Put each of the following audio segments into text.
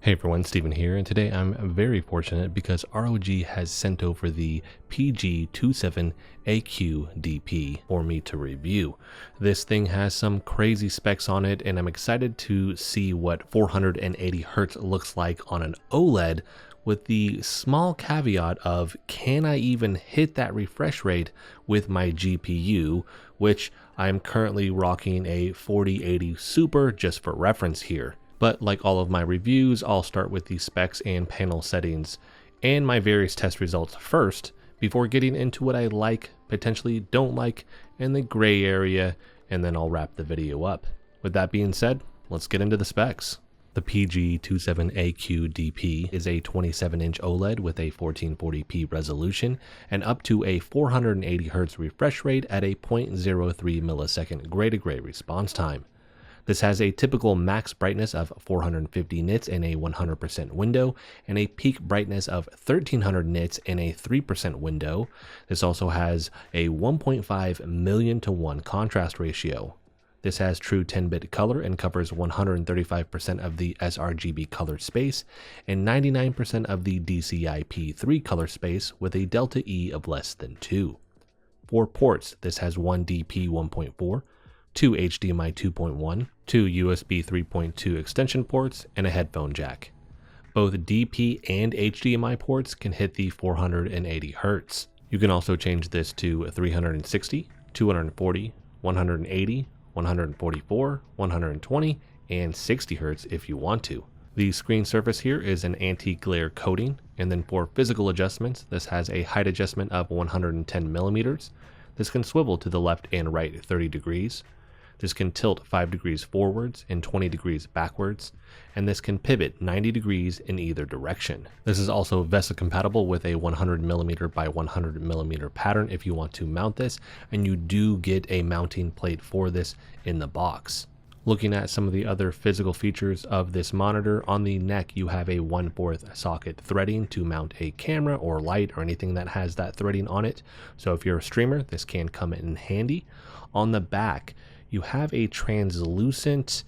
Hey everyone, Steven here, and today I'm very fortunate because ROG has sent over the PG27AQDP for me to review. This thing has some crazy specs on it, and I'm excited to see what 480 Hz looks like on an OLED, with the small caveat of, can I even hit that refresh rate with my GPU, which I'm currently rocking a 4080 Super just for reference here. But like all of my reviews, I'll start with the specs and panel settings and my various test results first, before getting into what I like, potentially don't like, and the gray area, and then I'll wrap the video up. With that being said, let's get into the specs. The PG27AQDP is a 27-inch OLED with a 1440p resolution and up to a 480 Hz refresh rate at a 0.03 millisecond gray-to-gray response time. This has a typical max brightness of 450 nits in a 100% window and a peak brightness of 1300 nits in a 3% window. This also has a 1.5 million to 1 contrast ratio. This has true 10-bit color and covers 135% of the sRGB color space and 99% of the DCI-P3 color space with a delta E of less than 2. For ports, this has one DP 1.4, 2 HDMI 2.1, 2 USB 3.2 extension ports, and a headphone jack. Both DP and HDMI ports can hit the 480 Hz. You can also change this to 360, 240, 180, 144, 120, and 60 Hz if you want to. The screen surface here is an anti-glare coating, and then for physical adjustments, this has a height adjustment of 110 millimeters. This can swivel to the left and right 30 degrees. This can tilt 5 degrees forwards and 20 degrees backwards, and this can pivot 90 degrees in either direction. This is also VESA compatible with a 100mm by 100mm pattern if you want to mount this, and you do get a mounting plate for this in the box. Looking at some of the other physical features of this monitor, on the neck you have a 1/4 socket threading to mount a camera or light or anything that has that threading on it. So if you're a streamer, this can come in handy. On the back, you have a translucent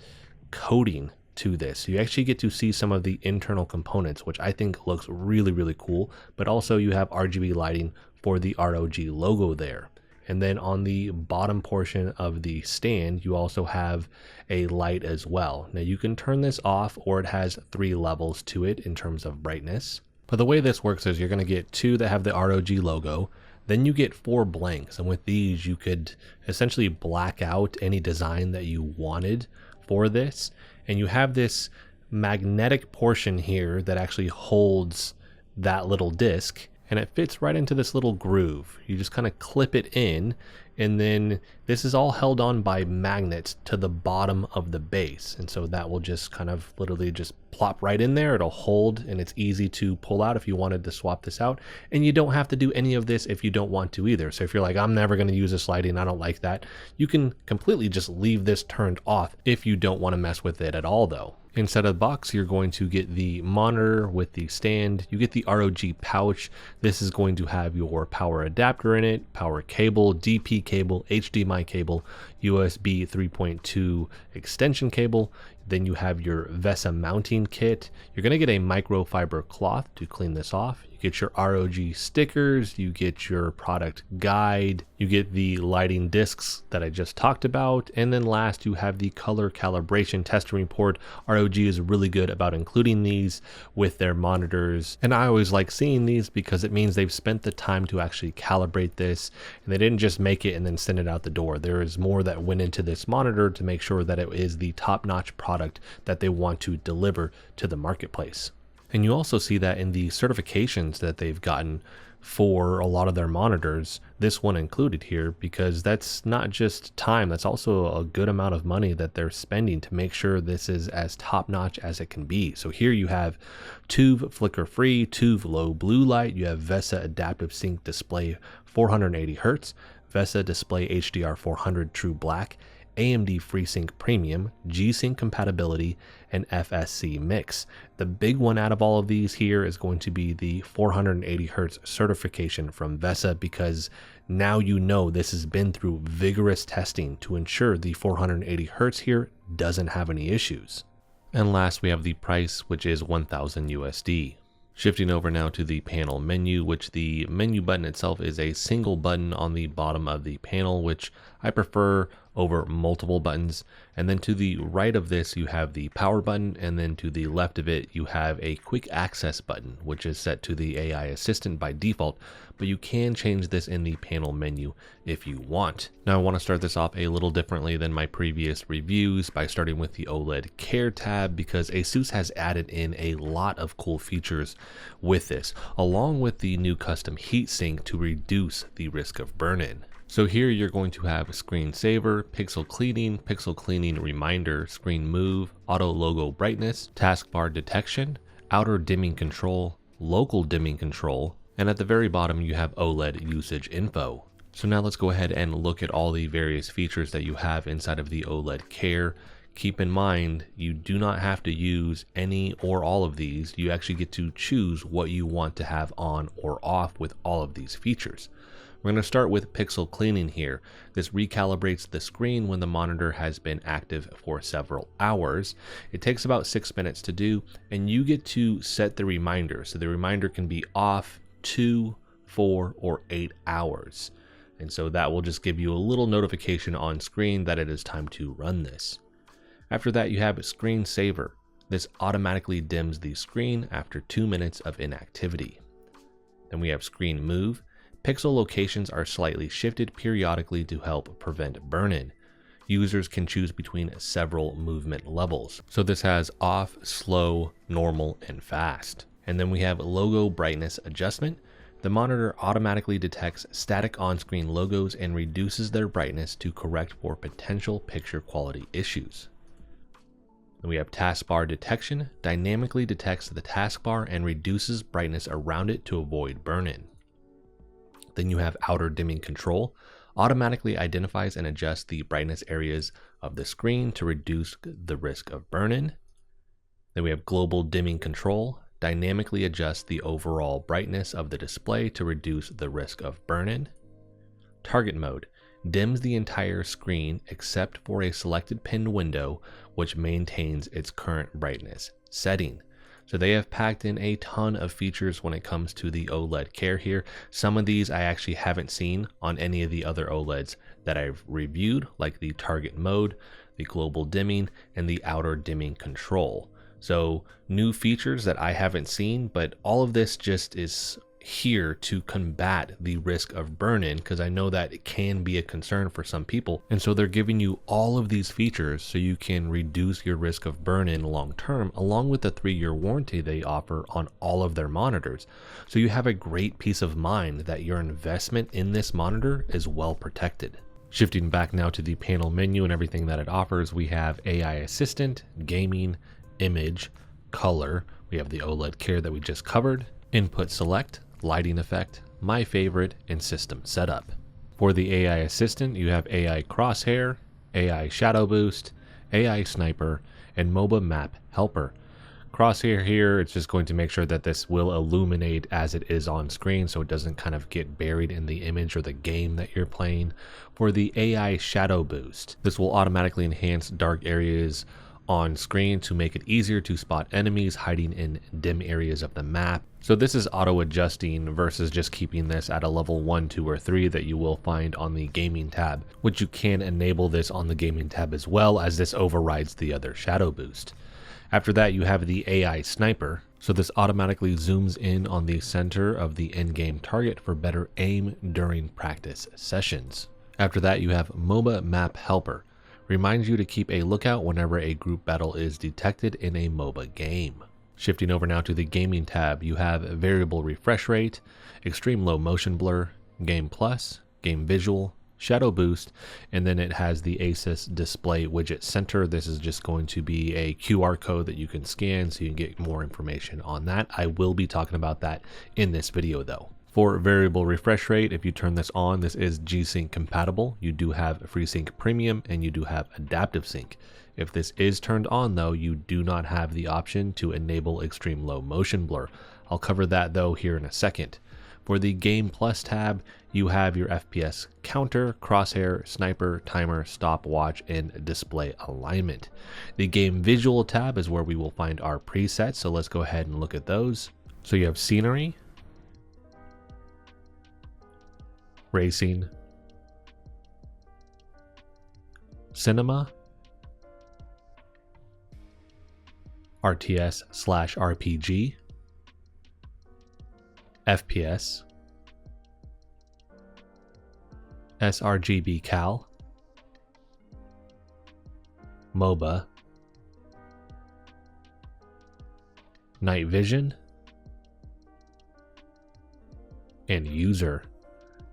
coating to this. You actually get to see some of the internal components, which I think looks really cool, but also you have RGB lighting for the ROG logo there. And then on the bottom portion of the stand, you also have a light as well. Now you can turn this off, or it has 3 levels to it in terms of brightness. But the way this works is you're going to get 2 that have the ROG logo. Then you get 4 blanks, and with these you could essentially black out any design that you wanted for this. And you have this magnetic portion here that actually holds that little disc, and it fits right into this little groove. You just kind of clip it in, and then this is all held on by magnets to the bottom of the base, and so that will just kind of literally just plop right in there. It'll hold, and it's easy to pull out if you wanted to swap this out, and you don't have to do any of this if you don't want to either. So if you're like, I'm never going to use this lighting, I don't like that, you can completely just leave this turned off if you don't want to mess with it at all though. Inside of the box, you're going to get the monitor with the stand. You get the ROG pouch. This is going to have your power adapter in it, power cable, DP cable, HDMI cable, USB 3.2 extension cable. Then you have your VESA mounting kit. You're going to get a microfiber cloth to clean this off. You get your ROG stickers, you get your product guide, you get the lighting discs that I just talked about, and then last you have the color calibration testing report. ROG is really good about including these with their monitors, and I always like seeing these because it means they've spent the time to actually calibrate this, and they didn't just make it and then send it out the door. There is more that went into this monitor to make sure that it is the top-notch product that they want to deliver to the marketplace. And you also see that in the certifications that they've gotten for a lot of their monitors, this one included here, because that's not just time, that's also a good amount of money that they're spending to make sure this is as top-notch as it can be. So here you have TÜV flicker-free, TÜV low blue light, you have VESA adaptive sync display 480 Hz, VESA display HDR 400 true black, AMD FreeSync Premium, G-Sync compatibility, and FSC mix. The big one out of all of these here is going to be the 480 Hz certification from VESA, because now you know this has been through vigorous testing to ensure the 480 Hz here doesn't have any issues. And last, we have the price, which is 1,000 USD. Shifting over now to the panel menu, which the menu button itself is a single button on the bottom of the panel, which I prefer over multiple buttons. And then to the right of this, you have the power button, and then to the left of it, you have a quick access button, which is set to the AI assistant by default, but you can change this in the panel menu if you want. Now I want to start this off a little differently than my previous reviews by starting with the OLED Care tab, because ASUS has added in a lot of cool features with this, along with the new custom heatsink to reduce the risk of burn-in. So here you're going to have screen saver, pixel cleaning reminder, screen move, auto logo brightness, taskbar detection, outer dimming control, local dimming control, and at the very bottom you have OLED usage info. So now let's go ahead and look at all the various features that you have inside of the OLED Care. Keep in mind, you do not have to use any or all of these. You actually get to choose what you want to have on or off with all of these features. We're going to start with pixel cleaning here. This recalibrates the screen when the monitor has been active for several hours. It takes about 6 minutes to do, and you get to set the reminder. So the reminder can be off 2, 4, or 8 hours. And so that will just give you a little notification on screen that it is time to run this. After that, you have screen saver. This automatically dims the screen after 2 minutes of inactivity. Then we have screen move. Pixel locations are slightly shifted periodically to help prevent burn-in. Users can choose between several movement levels. So this has off, slow, normal, and fast. And then we have logo brightness adjustment. The monitor automatically detects static on-screen logos and reduces their brightness to correct for potential picture quality issues. Then we have taskbar detection. Dynamically detects the taskbar and reduces brightness around it to avoid burn-in. Then you have outer dimming control. Automatically identifies and adjusts the brightness areas of the screen to reduce the risk of burn-in. Then we have global dimming control. Dynamically adjusts the overall brightness of the display to reduce the risk of burn-in. Target mode. Dims the entire screen except for a selected pinned window, which maintains its current brightness setting. So they have packed in a ton of features when it comes to the OLED Care here. Some of these I actually haven't seen on any of the other OLEDs that I've reviewed, like the target mode, the global dimming, and the outer dimming control. So new features that I haven't seen, but all of this just is here to combat the risk of burn-in, because I know that it can be a concern for some people. And so they're giving you all of these features so you can reduce your risk of burn-in long term, along with the 3-year warranty they offer on all of their monitors. So you have a great peace of mind that your investment in this monitor is well protected. Shifting back now to the panel menu and everything that it offers, we have AI assistant, gaming, image, color. We have the OLED Care that we just covered, input select, lighting effect, my favorite, and system setup. For the AI assistant, you have AI crosshair, AI shadow boost, AI sniper, and MOBA map helper. Crosshair here, it's just going to make sure that this will illuminate as it is on screen so it doesn't kind of get buried in the image or the game that you're playing. For the AI shadow boost, this will automatically enhance dark areas on screen to make it easier to spot enemies hiding in dim areas of the map. So this is auto adjusting versus just keeping this at a level 1, 2, or 3 that you will find on the gaming tab, which you can enable this on the gaming tab as well, as this overrides the other shadow boost. After that, you have the AI sniper. So this automatically zooms in on the center of the in-game target for better aim during practice sessions. After that, you have MOBA map helper. Reminds you to keep a lookout whenever a group battle is detected in a MOBA game. Shifting over now to the gaming tab, you have variable refresh rate, extreme low motion blur, game plus, game visual, shadow boost, and then it has the ASUS display widget center. This is just going to be a QR code that you can scan so you can get more information on that. I will be talking about that in this video though. For variable refresh rate, if you turn this on, this is G-Sync compatible. You do have FreeSync Premium and you do have Adaptive Sync. If this is turned on though, you do not have the option to enable extreme low motion blur. I'll cover that though here in a second. For the Game Plus tab, you have your FPS counter, crosshair, sniper, timer, stopwatch, and display alignment. The game visual tab is where we will find our presets, so let's go ahead and look at those. So you have scenery, racing, cinema, RTS/RPG, FPS, sRGB Cal, MOBA, night vision, and user.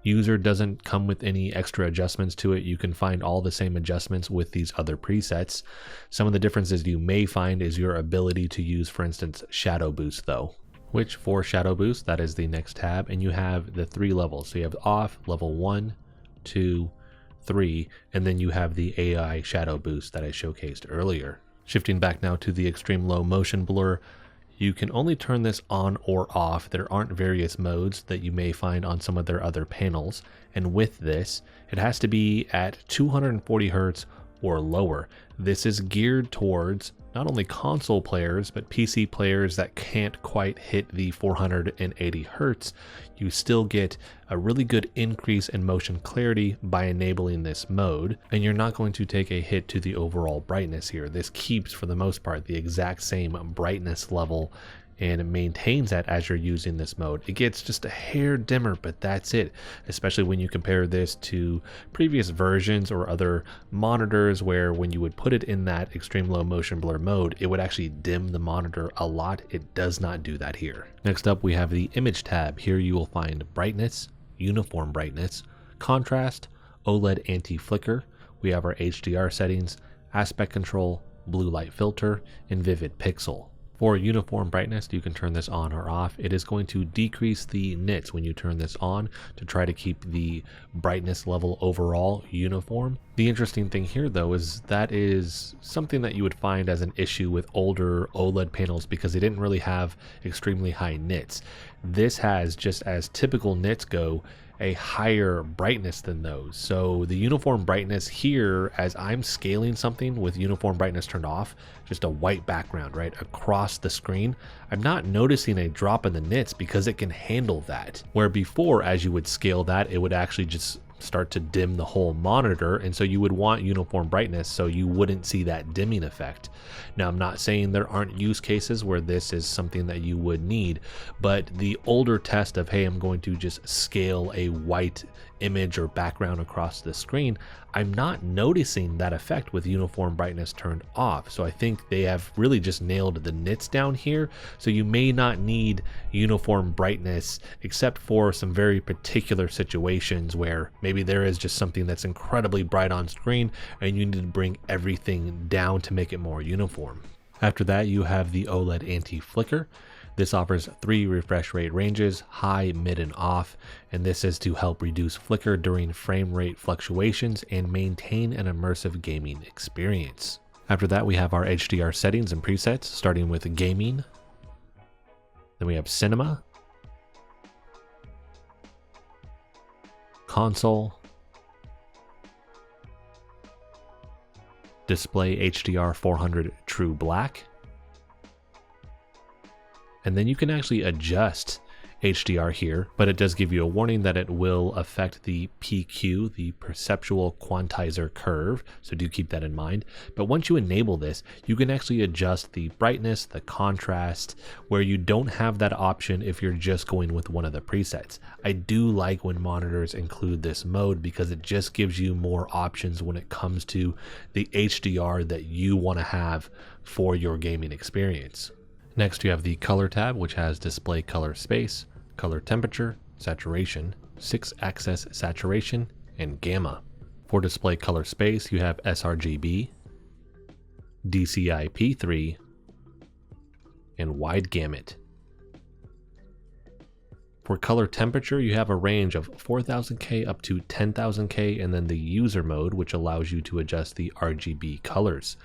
User doesn't come with any extra adjustments to it. You can find all the same adjustments with these other presets. Some of the differences you may find is your ability to use, for instance, shadow boost though, which for shadow boost, that is the next tab, and you have the 3 levels. So you have off, level 1, 2, 3, and then you have the AI shadow boost that I showcased earlier. Shifting back now to the extreme low motion blur, you can only turn this on or off. There aren't various modes that you may find on some of their other panels. And with this, it has to be at 240 Hertz or lower. This is geared towards not only console players, but PC players that can't quite hit the 480 Hertz. You still get a really good increase in motion clarity by enabling this mode, and you're not going to take a hit to the overall brightness here. This keeps, for the most part, the exact same brightness level and it maintains that as you're using this mode. It gets just a hair dimmer, but that's it, especially when you compare this to previous versions or other monitors where when you would put it in that extreme low motion blur mode, it would actually dim the monitor a lot. It does not do that here. Next up, we have the image tab. Here you will find brightness, uniform brightness, contrast, OLED anti-flicker. We have our HDR settings, aspect control, blue light filter, and vivid pixel. For uniform brightness, you can turn this on or off. It is going to decrease the nits when you turn this on to try to keep the brightness level overall uniform. The interesting thing here though is that is something that you would find as an issue with older OLED panels because they didn't really have extremely high nits. This has, just as typical nits go, a higher brightness than those. So the uniform brightness here, as I'm scaling something with uniform brightness turned off, just a white background right across the screen, I'm not noticing a drop in the nits because it can handle that. Where before, as you would scale that, it would actually just start to dim the whole monitor, and so you would want uniform brightness so you wouldn't see that dimming effect. Now, I'm not saying there aren't use cases where this is something that you would need, but the older test of, hey, I'm going to just scale a white image or background across the screen, I'm not noticing that effect with uniform brightness turned off. So I think they have really just nailed the nits down here. So you may not need uniform brightness except for some very particular situations where maybe there is just something that's incredibly bright on screen and you need to bring everything down to make it more uniform. After that, you have the OLED anti-flicker. This offers 3 refresh rate ranges, high, mid, and off, and this is to help reduce flicker during frame rate fluctuations and maintain an immersive gaming experience. After that, we have our HDR settings and presets, starting with gaming. Then we have cinema, console, display HDR 400 True Black, and then you can actually adjust HDR here, but it does give you a warning that it will affect the PQ, the perceptual quantizer curve, so do keep that in mind. But once you enable this, you can actually adjust the brightness, the contrast, where you don't have that option if you're just going with one of the presets. I do like when monitors include this mode because it just gives you more options when it comes to the HDR that you want to have for your gaming experience. Next, you have the color tab, which has display color space, color temperature, saturation, 6-axis saturation, and gamma. For display color space, you have sRGB, DCI-P3, and wide gamut. For color temperature, you have a range of 4000K up to 10,000K, and then the user mode, which allows you to adjust the RGB colors.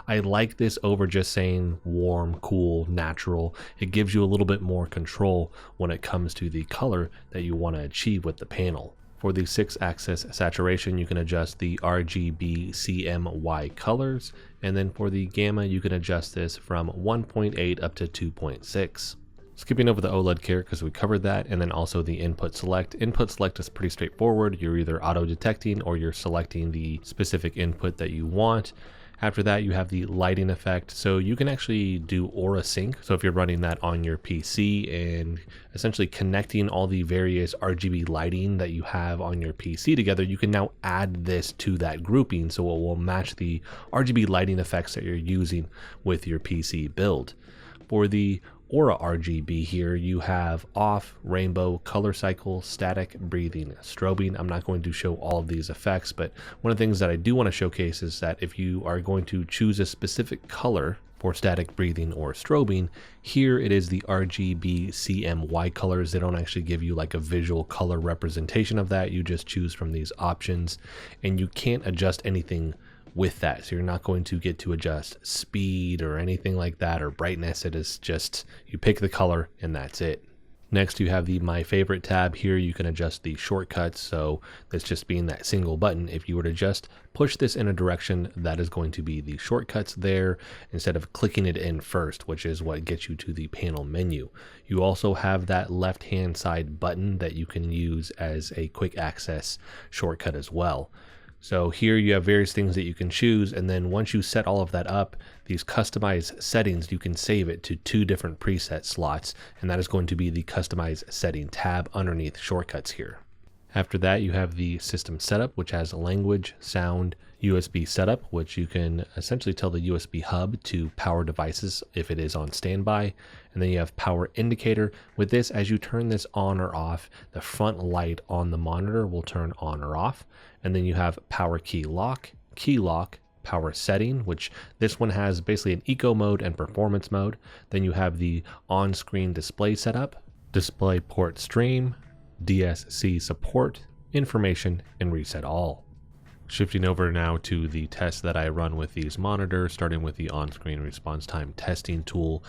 I like this over just saying warm, cool, natural. It gives you a little bit more control when it comes to the color that you want to achieve with the panel. For the 6-axis saturation, you can adjust the RGB CMY colors, and then for the gamma, you can adjust this from 1.8 up to 2.6. Skipping over the OLED here because we covered that, and then also the input select. Input select is pretty straightforward. You're either auto detecting or you're selecting the specific input that you want. After that, you have the lighting effect. So you can actually do aura sync. So if you're running that on your PC and essentially connecting all the various RGB lighting that you have on your PC together, you can now add this to that grouping. So it will match the RGB lighting effects that you're using with your PC build. For the Aura RGB here, you have off, rainbow, color cycle, static, breathing, strobing. I'm not going to show all of these effects, but one of the things that I do want to showcase is that if you are going to choose a specific color for static, breathing, or strobing, here it is the RGB CMY colors. They don't actually give you like a visual color representation of that. You just choose from these options, and you can't adjust anything with that. So you're not going to get to adjust speed or anything like that, or brightness. It is just, you pick the color and that's it. Next, you have the My Favorite tab. Here you can adjust the shortcuts. So this just being that single button, if you were to just push this in a direction, that is going to be the shortcuts there instead of clicking it in first, which is what gets you to the panel menu. You also have that left-hand side button that you can use as a quick access shortcut as well. So here you have various things that you can choose, and then once you set all of that up, these customized settings, you can save it to 2 different preset slots, and that is going to be the customize setting tab underneath shortcuts here. After that, you have the system setup, which has language, sound, USB setup, which you can essentially tell the USB hub to power devices if it is on standby. And then you have power indicator. With this, as you turn this on or off, the front light on the monitor will turn on or off. And then you have power key lock, power setting, which this one has basically an eco mode and performance mode. Then you have the on-screen display setup, display port stream, DSC support, information, and reset all. Shifting over now to the tests that I run with these monitors, starting with the on-screen response time testing tool.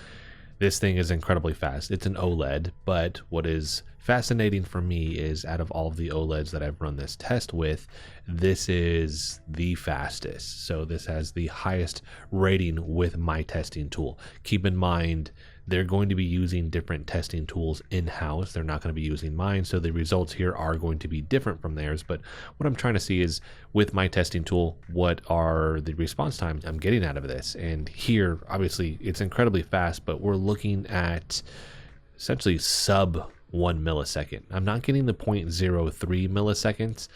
This thing is incredibly fast. It's an OLED, but what is fascinating for me is out of all of the OLEDs that I've run this test with, this is the fastest. So this has the highest rating with my testing tool. Keep in mind, they're going to be using different testing tools in-house. They're not going to be using mine, so the results here are going to be different from theirs. But what I'm trying to see is, with my testing tool, what are the response times I'm getting out of this? And here, obviously, it's incredibly fast, but we're looking at essentially sub 1 millisecond. I'm not getting the 0.03 milliseconds.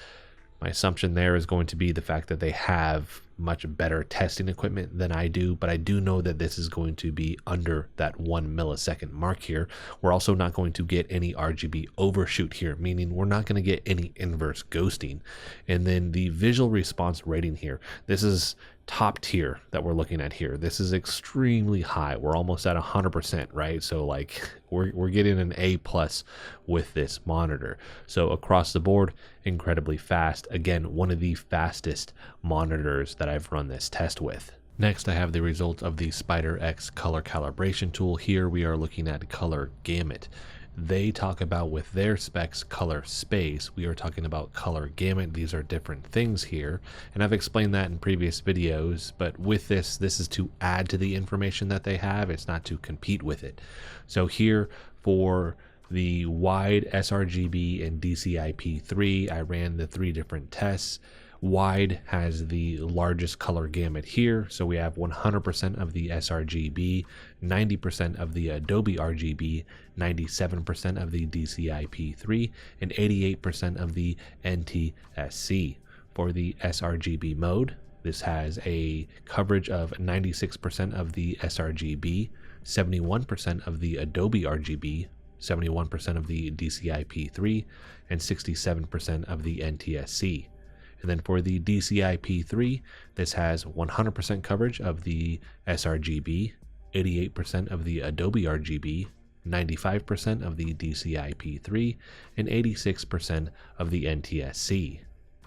My assumption there is going to be the fact that they have much better testing equipment than I do, but I do know that this is going to be under that 1 millisecond mark here. We're also not going to get any RGB overshoot here, meaning we're not going to get any inverse ghosting. And then the visual response rating here, this is top tier that we're looking at here. This is extremely high. We're almost at 100%, right? So like we're getting an A+ with this monitor. So across the board, incredibly fast. Again, one of the fastest monitors that I've run this test with. Next, I have the results of the Spider X color calibration tool. Here we are looking at color gamut. They talk about with their specs color space. We are talking about color gamut. These are different things here, and I've explained that in previous videos, but with this is to add to the information that they have. It's not to compete with it. So here for the wide sRGB and DCI-P3, I ran the 3 different tests. Wide has the largest color gamut here, so we have 100% of the sRGB, 90% of the Adobe RGB, 97% of the DCI-P3, and 88% of the NTSC. For the sRGB mode, this has a coverage of 96% of the sRGB, 71% of the Adobe RGB, 71% of the DCI-P3, and 67% of the NTSC. And then for the DCI-P3, this has 100% coverage of the sRGB, 88% of the Adobe RGB, 95% of the DCI-P3, and 86% of the NTSC.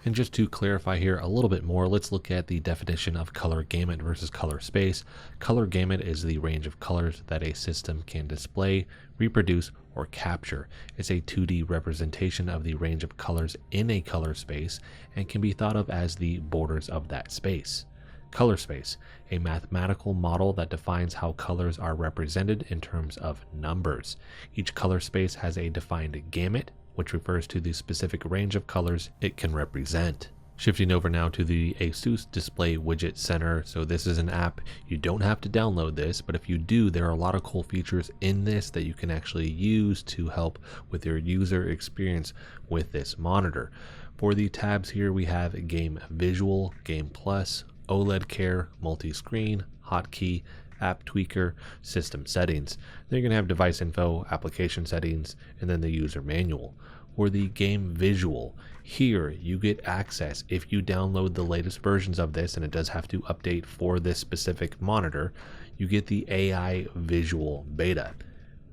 And just to clarify here a little bit more, let's look at the definition of color gamut versus color space. Color gamut is the range of colors that a system can display, reproduce, or capture. It's a 2D representation of the range of colors in a color space and can be thought of as the borders of that space. Color space, a mathematical model that defines how colors are represented in terms of numbers. Each color space has a defined gamut, which refers to the specific range of colors it can represent. Shifting over now to the ASUS Display Widget Center. So this is an app. You don't have to download this, but if you do, there are a lot of cool features in this that you can actually use to help with your user experience with this monitor. For the tabs here, we have Game Visual, Game Plus, OLED Care, Multi-Screen, Hotkey, App Tweaker, System Settings. Then you're going to have Device Info, Application Settings, and then the User Manual. For the Game Visual, here you get access if you download the latest versions of this, and it does have to update for this specific monitor. You get the AI Visual Beta.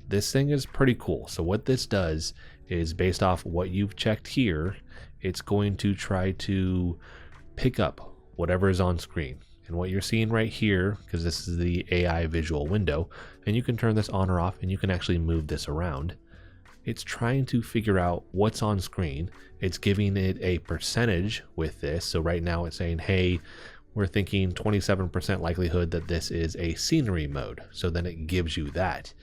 This thing is pretty cool. So what this does is, based off what you've checked here, it's going to try to pick up whatever is on screen. And what you're seeing right here, because this is the AI visual window, and you can turn this on or off, and you can actually move this around. It's trying to figure out what's on screen. It's giving it a percentage with this. So right now it's saying, hey, we're thinking 27% likelihood that this is a scenery mode. So then it gives you that.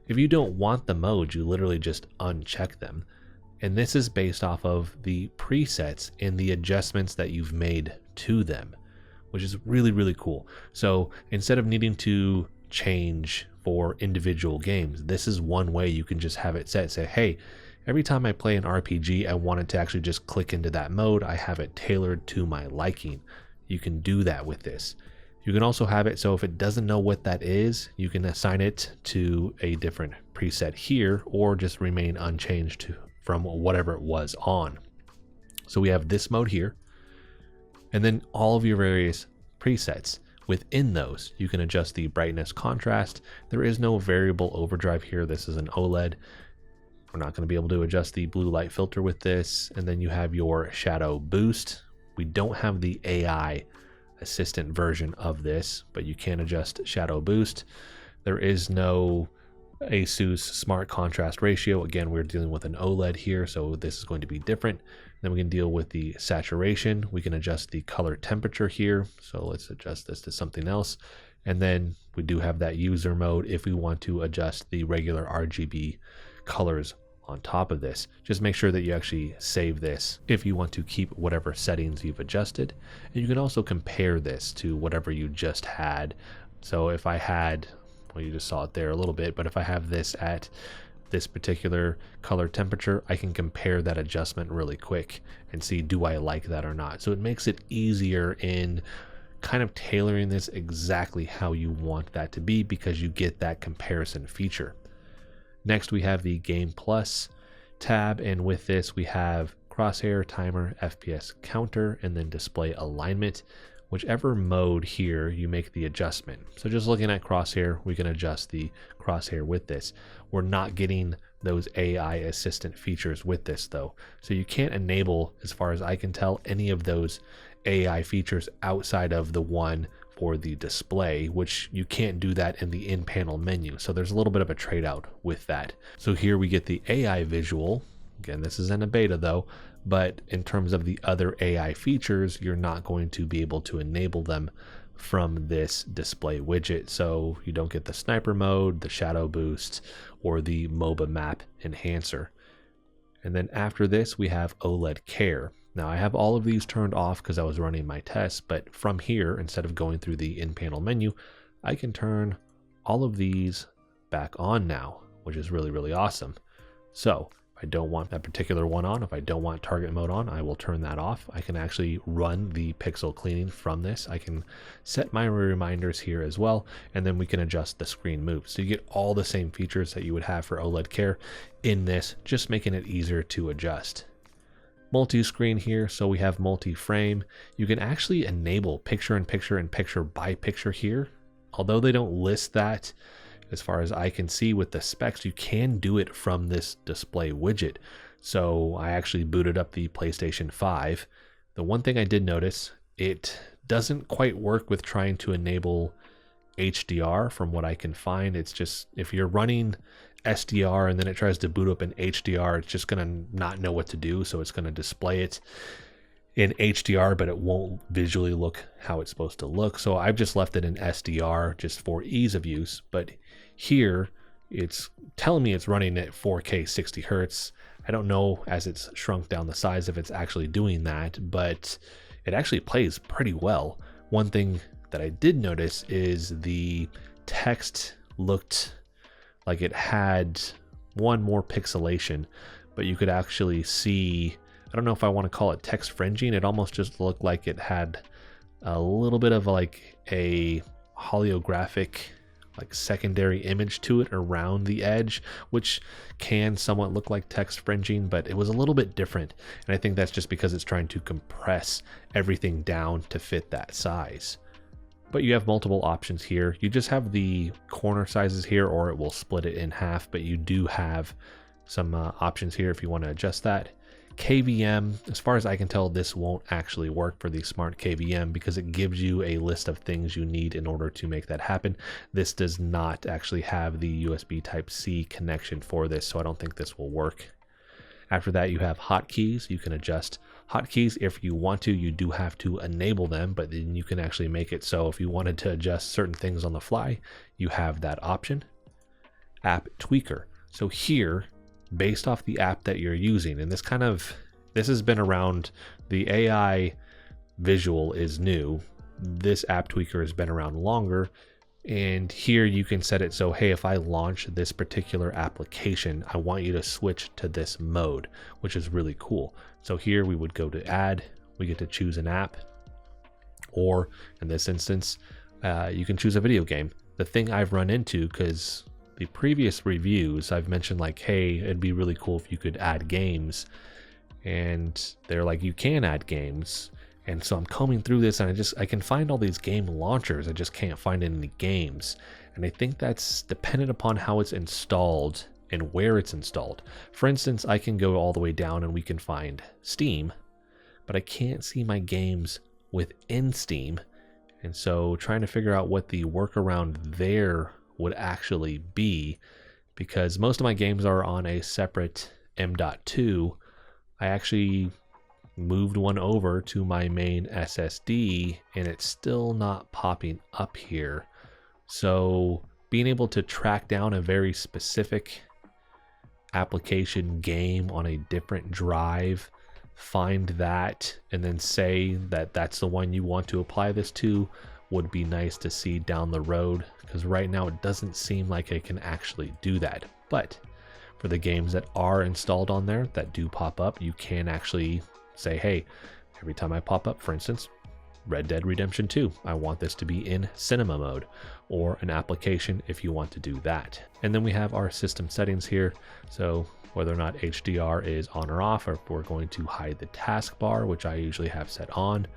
If you don't want the modes, you literally just uncheck them. And this is based off of the presets and the adjustments that you've made to them, which is really, really cool. So instead of needing to change for individual games, this is one way you can just have it set. Say, hey, every time I play an RPG, I want it to actually just click into that mode. I have it tailored to my liking. You can do that with this. You can also have it so if it doesn't know what that is, you can assign it to a different preset here, or just remain unchanged from whatever it was on. So we have this mode here, and then all of your various presets. Within those, you can adjust the brightness, contrast. There is no variable overdrive here. This is an OLED. We're not going to be able to adjust the blue light filter with this. And then you have your shadow boost. We don't have the AI assistant version of this, but you can adjust shadow boost. There is no ASUS smart contrast ratio. Again, we're dealing with an OLED here, so this is going to be different. Then we can deal with the saturation. We can adjust the color temperature here. So let's adjust this to something else. And then we do have that user mode if we want to adjust the regular RGB colors on top of this. Just make sure that you actually save this if you want to keep whatever settings you've adjusted. And you can also compare this to whatever you just had. So if I had, well, you just saw it there a little bit, but if I have this at this particular color temperature, I can compare that adjustment really quick and see, do I like that or not? So it makes it easier in kind of tailoring this exactly how you want that to be, because you get that comparison feature. Next, we have the Game Plus tab, and with this we have crosshair, timer, FPS counter, and then display alignment. Whichever mode here, you make the adjustment. So just looking at crosshair, we can adjust the crosshair with this. We're not getting those AI assistant features with this though. So you can't enable, as far as I can tell, any of those AI features outside of the one for the display, which you can't do that in the in-panel menu. So there's a little bit of a trade-out with that. So here we get the AI visual. Again, this is in a beta though, but in terms of the other AI features, you're not going to be able to enable them from this display widget. So you don't get the sniper mode, the shadow boost, or the MOBA map enhancer. And then after this, we have OLED Care. Now I have all of these turned off because I was running my tests, but from here, instead of going through the in-panel menu, I can turn all of these back on now, which is really, really awesome. So I don't want that particular one on. If I don't want target mode on, I will turn that off. I can actually run the pixel cleaning from this. I can set my reminders here as well, and then we can adjust the screen move. So you get all the same features that you would have for OLED Care in this, just making it easier to adjust. Multi-screen here, so we have multi-frame. You can actually enable picture-in-picture and picture-by-picture here. Although they don't list that, as far as I can see with the specs, you can do it from this display widget. So I actually booted up the PlayStation 5. The one thing I did notice, it doesn't quite work with trying to enable HDR from what I can find. It's just, if you're running SDR and then it tries to boot up in HDR, it's just going to not know what to do. So it's going to display it in HDR, but it won't visually look how it's supposed to look. So I've just left it in SDR just for ease of use. But here it's telling me it's running at 4K 60 Hertz. I don't know, as it's shrunk down the size, if it's actually doing that, but it actually plays pretty well. One thing that I did notice is the text looked like it had one more pixelation, but you could actually see, I don't know if I want to call it text fringing. It almost just looked like it had a little bit of like a holographic, like secondary image to it around the edge, which can somewhat look like text fringing, but it was a little bit different. And I think that's just because it's trying to compress everything down to fit that size. But you have multiple options here. You just have the corner sizes here, or it will split it in half, but you do have some options here if you want to adjust that. KVM, as far as I can tell, this won't actually work for the smart KVM because it gives you a list of things you need in order to make that happen. This does not actually have the USB Type-C connection for this, so I don't think this will work. After that, you have hotkeys. You can adjust hotkeys if you want to. You do have to enable them, but then you can actually make it so if you wanted to adjust certain things on the fly, you have that option. App tweaker. So here, based off the app that you're using, and this has been around, the AI visual is new. This app tweaker has been around longer, and here you can set it so, hey, if I launch this particular application, I want you to switch to this mode, which is really cool. So here we would go to add, we get to choose an app, or in this instance, you can choose a video game. The thing I've run into, because the previous reviews I've mentioned like, hey, it'd be really cool if you could add games, and they're like, you can add games. And so I'm combing through this and I can find all these game launchers, I just can't find any games. And I think that's dependent upon how it's installed and where it's installed. For instance, I can go all the way down and we can find Steam, but I can't see my games within Steam. And so trying to figure out what the workaround there would actually be, because most of my games are on a separate M.2. I actually moved one over to my main SSD and it's still not popping up here. So being able to track down a very specific application game on a different drive, find that, and then say that that's the one you want to apply this to would be nice to see down the road, because right now it doesn't seem like I can actually do that. But for the games that are installed on there that do pop up, you can actually say, hey, every time I pop up, for instance, Red Dead Redemption 2, I want this to be in cinema mode, or an application if you want to do that. And then we have our system settings here. So whether or not HDR is on or off, or if we're going to hide the taskbar, which I usually have set on,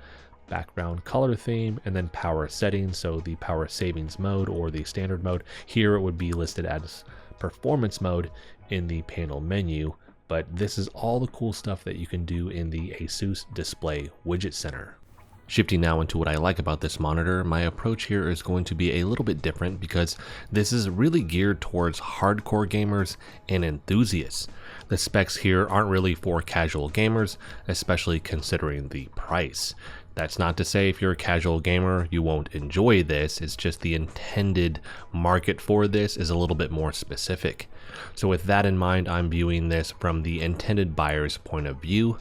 background color theme, and then power settings. So the power savings mode or the standard mode. Here it would be listed as performance mode in the panel menu, but this is all the cool stuff that you can do in the ASUS Display Widget Center. Shifting now into what I like about this monitor, my approach here is going to be a little bit different because this is really geared towards hardcore gamers and enthusiasts. The specs here aren't really for casual gamers, especially considering the price. That's not to say if you're a casual gamer you won't enjoy this, it's just the intended market for this is a little bit more specific. So with that in mind, I'm viewing this from the intended buyer's point of view.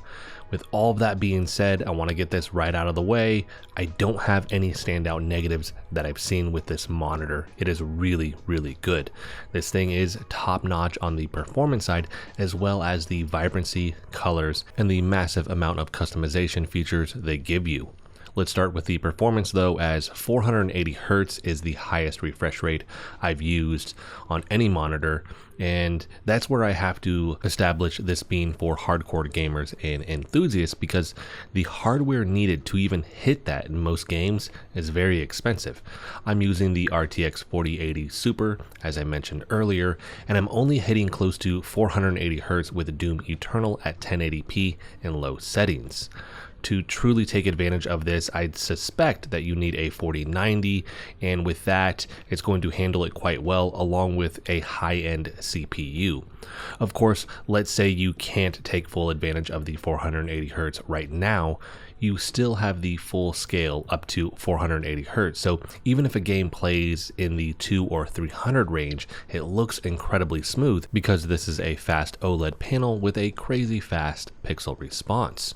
With all of that being said, I want to get this right out of the way. I don't have any standout negatives that I've seen with this monitor. It is really, really good. This thing is top notch on the performance side, as well as the vibrancy, colors, and the massive amount of customization features they give you. Let's start with the performance though, as 480 Hz is the highest refresh rate I've used on any monitor, and that's where I have to establish this being for hardcore gamers and enthusiasts, because the hardware needed to even hit that in most games is very expensive. I'm using the RTX 4080 Super, as I mentioned earlier, and I'm only hitting close to 480 Hz with Doom Eternal at 1080p in low settings. to truly take advantage of this, I'd suspect that you need a 4090, and with that, it's going to handle it quite well along with a high-end CPU. Of course, let's say you can't take full advantage of the 480 Hz right now, you still have the full scale up to 480 Hz. So even if a game plays in the 200 or 300 range, it looks incredibly smooth because this is a fast OLED panel with a crazy fast pixel response.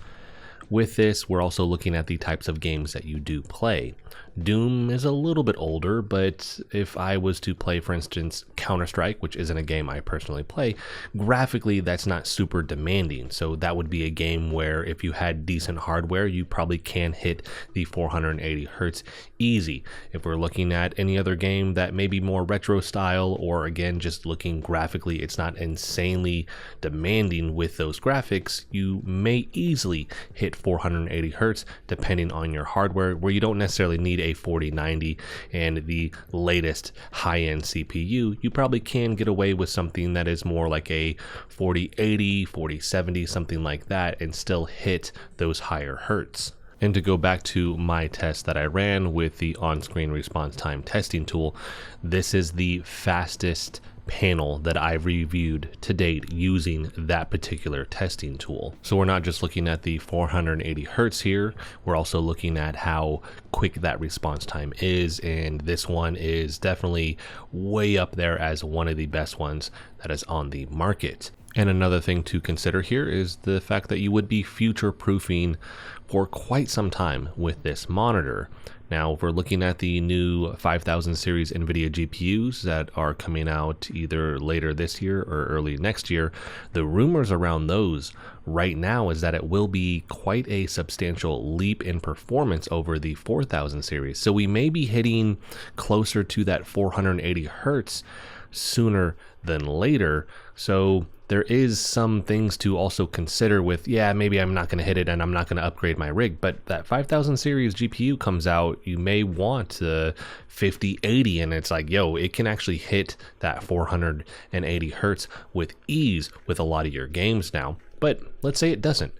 With this, we're also looking at the types of games that you do play. Doom is a little bit older, but if I was to play, for instance, Counter-Strike, which isn't a game I personally play, graphically that's not super demanding. So that would be a game where if you had decent hardware, you probably can hit the 480 Hz easy. If we're looking at any other game that may be more retro style, or again, just looking graphically, it's not insanely demanding with those graphics, you may easily hit 480 Hz depending on your hardware, where you don't necessarily need a 4090 and the latest high-end CPU. You probably can get away with something that is more like a 4080, 4070, something like that, and still hit those higher hertz. And to go back to my test that I ran with the on-screen response time testing tool, this is the fastest panel that I've reviewed to date using that particular testing tool. So we're not just looking at the 480 Hz here, we're also looking at how quick that response time is, and this one is definitely way up there as one of the best ones that is on the market. And another thing to consider here is the fact that you would be future-proofing for quite some time with this monitor. Now, if we're looking at the new 5000 series NVIDIA GPUs that are coming out either later this year or early next year, the rumors around those right now is that it will be quite a substantial leap in performance over the 4000 series. So we may be hitting closer to that 480 Hz sooner than later. So there is some things to also consider with, yeah, maybe I'm not going to hit it and I'm not going to upgrade my rig, but that 5000 series GPU comes out, you may want the 5080, and it's like, yo, it can actually hit that 480 Hz with ease with a lot of your games now. But let's say it doesn't.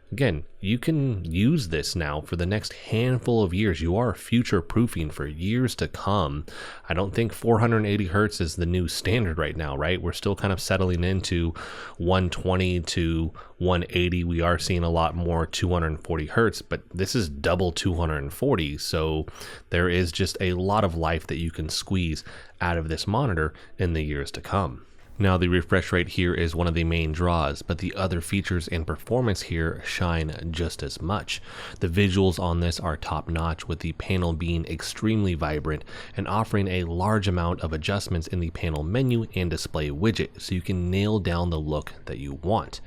Again, you can use this now for the next handful of years. You are future proofing for years to come. I don't think 480 Hz is the new standard right now, right? We're still kind of settling into 120 to 180. We are seeing a lot more 240 Hz, but this is double 240. So there is just a lot of life that you can squeeze out of this monitor in the years to come. Now, the refresh rate here is one of the main draws, but the other features and performance here shine just as much. The visuals on this are top-notch, with the panel being extremely vibrant and offering a large amount of adjustments in the panel menu and display widget, so you can nail down the look that you want.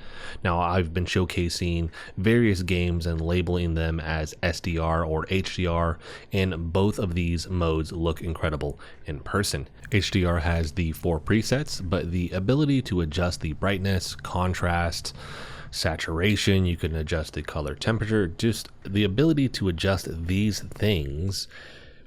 Now, I've been showcasing various games and labeling them as SDR or HDR, and both of these modes look incredible in person. HDR has the 4 presets, but the ability to adjust the brightness, contrast, saturation, you can adjust the color temperature, just the ability to adjust these things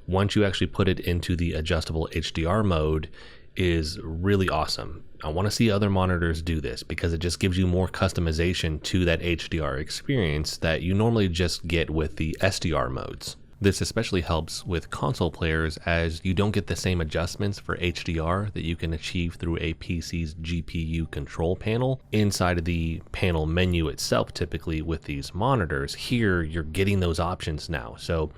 once you actually put it into the adjustable HDR mode is really awesome. I want to see other monitors do this because it just gives you more customization to that HDR experience that you normally just get with the SDR modes. This especially helps with console players, as you don't get the same adjustments for HDR that you can achieve through a PC's GPU control panel inside of the panel menu itself. Typically with these monitors here, you're getting those options now. So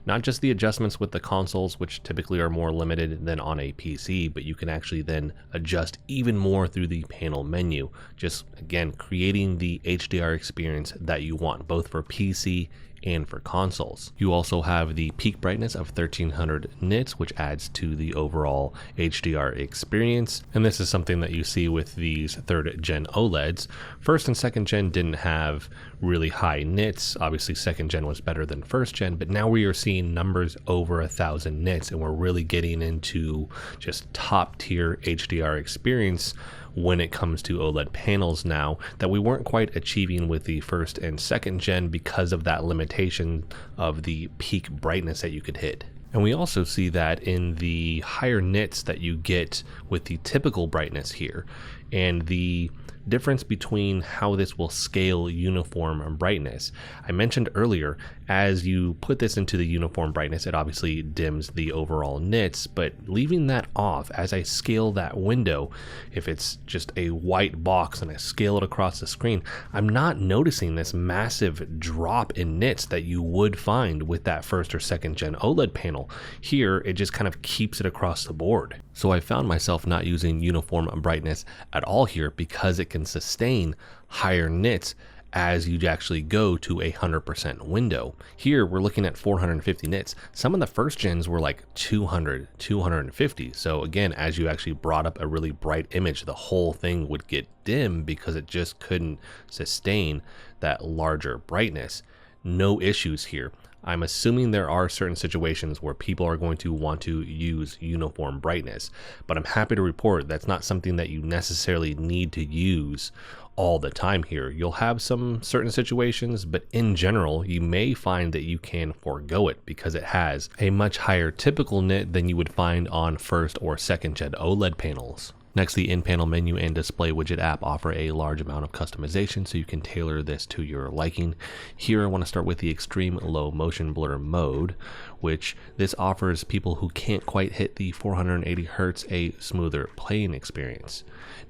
not just the adjustments with the consoles, which typically are more limited than on a PC, but you can actually then adjust even more through the panel menu. Just again, creating the HDR experience that you want, both for PC and for consoles. You also have the peak brightness of 1300 nits, which adds to the overall HDR experience. And this is something that you see with these 3rd gen OLEDs. 1st and 2nd gen didn't have really high nits. Obviously 2nd gen was better than 1st gen, but now we are seeing numbers over 1000 nits, and we're really getting into just top tier HDR experience when it comes to OLED panels now, that we weren't quite achieving with the 1st and 2nd gen because of that limitation of the peak brightness that you could hit. And we also see that in the higher nits that you get with the typical brightness here. and the difference between how this will scale uniform brightness. I mentioned earlier, as you put this into the uniform brightness, it obviously dims the overall nits, but leaving that off, as I scale that window, if it's just a white box and I scale it across the screen, I'm not noticing this massive drop in nits that you would find with that first or second gen OLED panel. Here, it just kind of keeps it across the board. So I found myself not using uniform brightness at all here because it can sustain higher nits as you actually go to 100% window. Here we're looking at 450 nits. Some of the first gens were like 200, 250. So again, as you actually brought up a really bright image, the whole thing would get dim because it just couldn't sustain that larger brightness. No issues here. I'm assuming there are certain situations where people are going to want to use uniform brightness, but I'm happy to report that's not something that you necessarily need to use all the time here. You'll have some certain situations, but in general, you may find that you can forego it because it has a much higher typical nit than you would find on first or second gen OLED panels. Next, the in-panel menu and display widget app offer a large amount of customization, so you can tailor this to your liking. Here, I want to start with the extreme low motion blur mode, which this offers people who can't quite hit the 480 Hertz a smoother playing experience.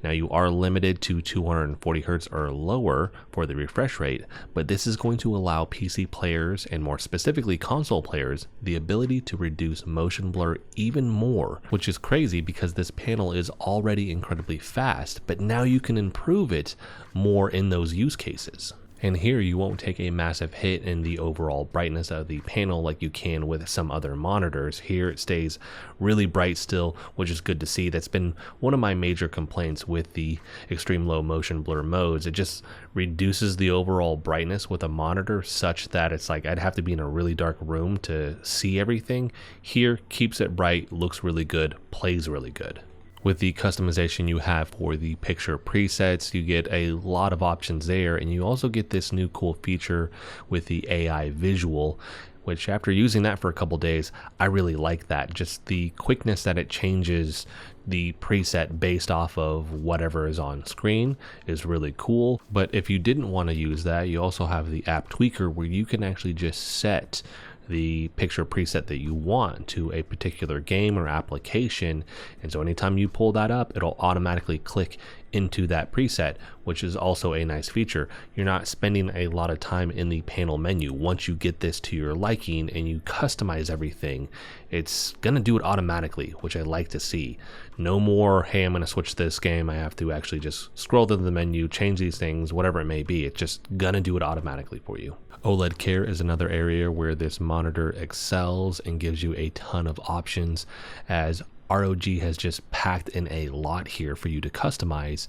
Now, you are limited to 240 Hertz or lower for the refresh rate, but this is going to allow PC players, and more specifically console players, the ability to reduce motion blur even more, which is crazy because this panel is already incredibly fast, but now you can improve it more in those use cases. And here you won't take a massive hit in the overall brightness of the panel like you can with some other monitors. Here it stays really bright still, which is good to see. That's been one of my major complaints with the extreme low motion blur modes. It just reduces the overall brightness with a monitor such that it's like I'd have to be in a really dark room to see everything. Here, keeps it bright, looks really good, plays really good. With the customization you have for the picture presets, you get a lot of options there, and you also get this new cool feature with the AI visual, which after using that for a couple days, I really like that. Just the quickness that it changes the preset based off of whatever is on screen is really cool. But if you didn't want to use that, you also have the app tweaker where you can actually just set the picture preset that you want to a particular game or application, and so anytime you pull that up, it'll automatically click into that preset, which is also a nice feature. You're not spending a lot of time in the panel menu. Once you get this to your liking and you customize everything, it's gonna do it automatically, which I like to see. No more, hey, I'm gonna switch this game, I have to actually just scroll to the menu, change these things, whatever it may be. It's just gonna do it automatically for you. OLED care is another area where this monitor excels and gives you a ton of options, as ROG has just packed in a lot here for you to customize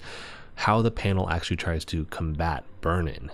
how the panel actually tries to combat burn-in.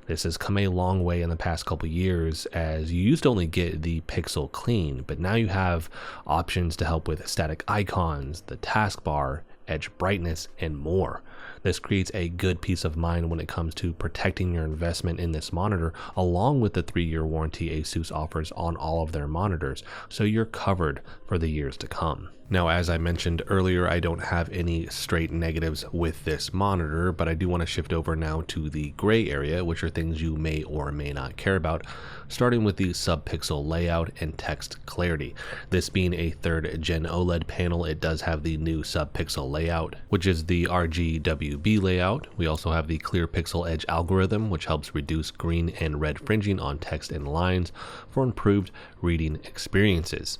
This has come a long way in the past couple years, as you used to only get the pixel clean, but now you have options to help with static icons, the taskbar, edge brightness, and more. This creates a good peace of mind when it comes to protecting your investment in this monitor, along with the 3-year warranty ASUS offers on all of their monitors, so you're covered for the years to come. Now, as I mentioned earlier, I don't have any straight negatives with this monitor, but I do want to shift over now to the gray area, which are things you may or may not care about, starting with the sub-pixel layout and text clarity. This being a 3rd gen OLED panel, it does have the new sub-pixel layout, which is the RGWB layout. We also have the clear pixel edge algorithm, which helps reduce green and red fringing on text and lines for improved reading experiences.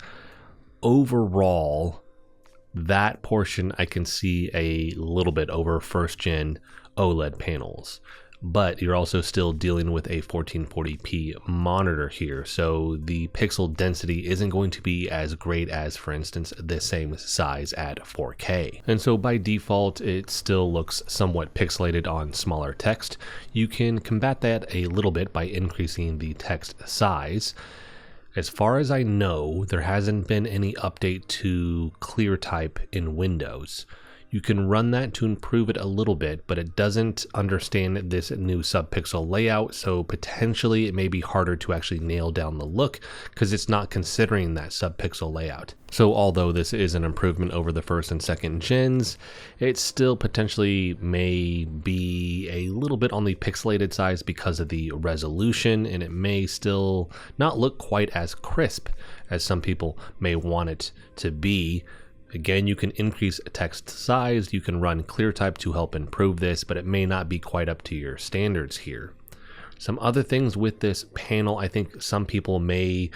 Overall, that portion I can see a little bit over 1st gen OLED panels, but you're also still dealing with a 1440p monitor here, so the pixel density isn't going to be as great as, for instance, the same size at 4K. And so by default, it still looks somewhat pixelated on smaller text. You can combat that a little bit by increasing the text size. As far as I know, there hasn't been any update to ClearType in Windows. You can run that to improve it a little bit, but it doesn't understand this new subpixel layout, so potentially it may be harder to actually nail down the look because it's not considering that subpixel layout. So although this is an improvement over the first and second gens, it still potentially may be a little bit on the pixelated size because of the resolution, and it may still not look quite as crisp as some people may want it to be. Again, you can increase text size, you can run ClearType to help improve this, but it may not be quite up to your standards here. Some other things with this panel, I think some people may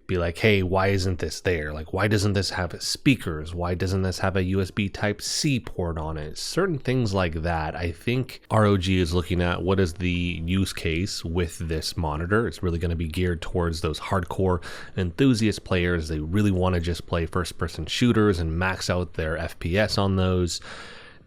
be like, hey, why isn't this there? Like, why doesn't this have speakers? Why doesn't this have a USB Type-C port on it? Certain things like that. I think ROG is looking at what is the use case with this monitor. It's really going to be geared towards those hardcore enthusiast players. They really want to just play first-person shooters and max out their FPS on those.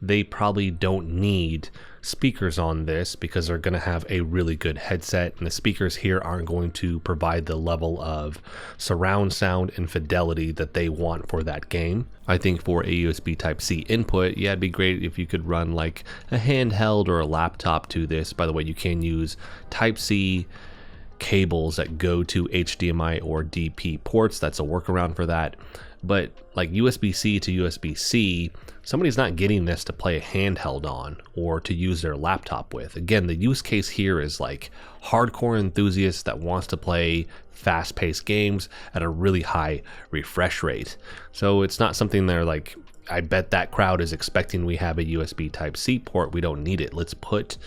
They probably don't need speakers on this because they're going to have a really good headset, and the speakers here aren't going to provide the level of surround sound and fidelity that they want for that game. I think for a USB Type-C input, yeah, it'd be great if you could run like a handheld or a laptop to this. By the way, you can use Type-C cables that go to HDMI or DP ports. That's a workaround for that. But like USB-C to USB-C, somebody's not getting this to play a handheld on or to use their laptop with. Again, the use case here is like hardcore enthusiasts that wants to play fast-paced games at a really high refresh rate. So it's not something they're like, I bet that crowd is expecting we have a USB Type-C port. We don't need it. Let's put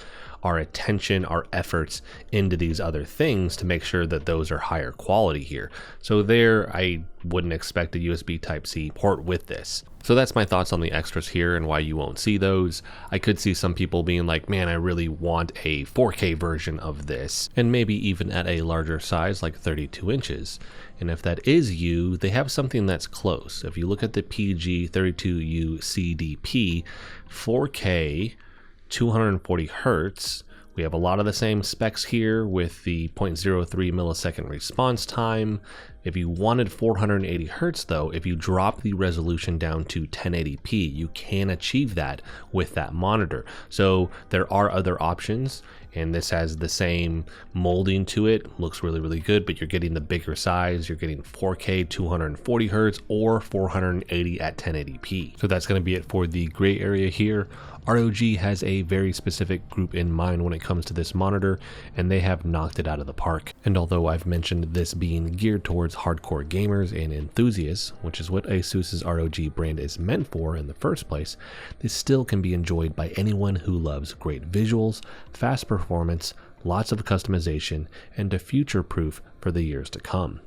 our attention, our efforts into these other things to make sure that those are higher quality here. So there, I wouldn't expect a USB Type-C port with this. So that's my thoughts on the extras here and why you won't see those. I could see some people being like, man, I really want a 4K version of this, and maybe even at a larger size like 32 inches. And if that is you, they have something that's close. If you look at the PG27AQDP, 4K, 240 hertz. We have a lot of the same specs here with the 0.03 millisecond response time. If you wanted 480 hertz though, if you drop the resolution down to 1080p, you can achieve that with that monitor. So there are other options, and this has the same molding to it. Looks really, really good, but you're getting the bigger size. You're getting 4K 240 hertz or 480 at 1080p. So that's going to be it for the gray area here. ROG has a very specific group in mind when it comes to this monitor, and they have knocked it out of the park. And although I've mentioned this being geared towards hardcore gamers and enthusiasts, which is what ASUS's ROG brand is meant for in the first place, this still can be enjoyed by anyone who loves great visuals, fast performance, lots of customization, and a future-proof for the years to come.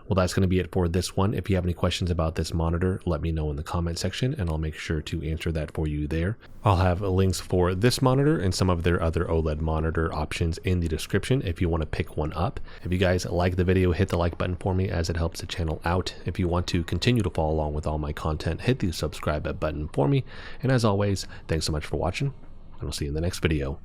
Well, that's going to be it for this one. If you have any questions about this monitor, let me know in the comment section and I'll make sure to answer that for you there. I'll have links for this monitor and some of their other OLED monitor options in the description if you want to pick one up. If you guys like the video, hit the like button for me as it helps the channel out. If you want to continue to follow along with all my content, hit the subscribe button for me. And as always, thanks so much for watching, and I'll see you in the next video.